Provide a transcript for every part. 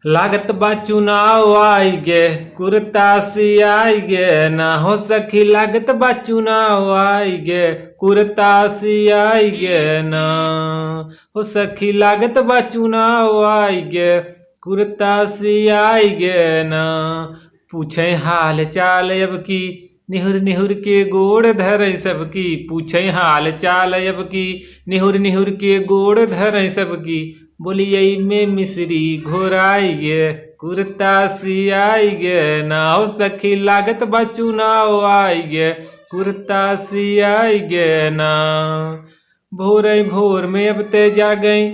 लागत बा चुनाव आई गे कुर्ता सियाई गे ना हो सखी। लागत बा चुनाव आई गे कुर्ता सियाई गे ना हो सखी। लागत बा चुनाव आई गे कुर्ता सियाई गे ना। पूछे हाल चाल अब की निहुर निहुर के गोड़ धरे सबकी। पूछे हाल चाल अब की निहुर निहुर के गोड़ धरे सबकी। बोलिए में मिश्री घोराई गे कुर्ता सियाई गे ना हो सखी। लागत बा चुनाव आई गे कुर्ता सियाई गे ना। भोर भोर में अब ते जा गई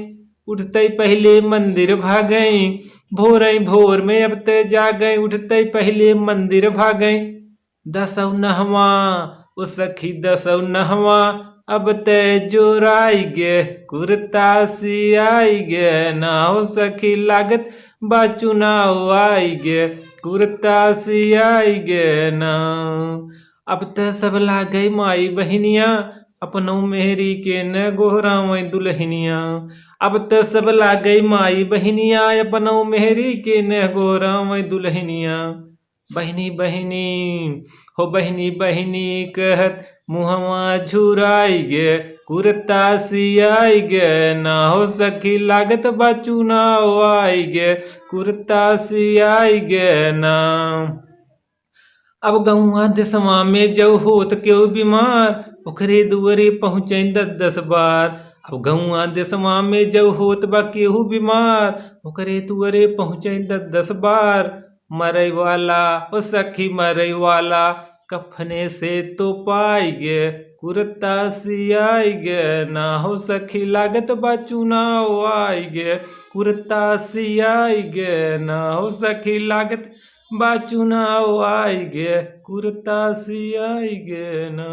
उठते पहले मंदिर भागई। भोर भोर में अब ते जा गई उठते पहले मंदिर भागई। दसौ नहवा ओ सखी दसौ नहवा अब ते जोराई गे कुर्ता सियाई गे ना हो सखी। लागत बा चुनाव आई गे कुर्ता सियाई गे ना। अब तो सब लागे माई बहनिया अपनों मेहरी के न गोहराव दुल्हनिया। अब तो सब लागे माई बहनिया अपनों मेहरी के न गोहराव दुल्हनिया। बहनी बहनी हो बहनी बहनी कहत मुहवा झुराई गे कुर्ता सियाई गे ना हो सखी। लागत बा चुनाव आई गे कुर्ता सियाई गे ना। अब गौआ दसवा में जब होत क्यों बीमार ओखरे दुआरे पहुँचे 10 बार। अब गौआ दसवा में जब होत बा केहू बीमार ओकरे दुआरे पहुँचे 10 बार। मरई वाला ओ सखी मरई वाला कफने से तो पाई गे कुर्ता सियाई गे ना हो सखी। लागत बा चुनाव आई गे कुर्ता सियाई गे ना हो सखी। लागत बा चुनाव आई गे कुर्ता सियाई गे ना।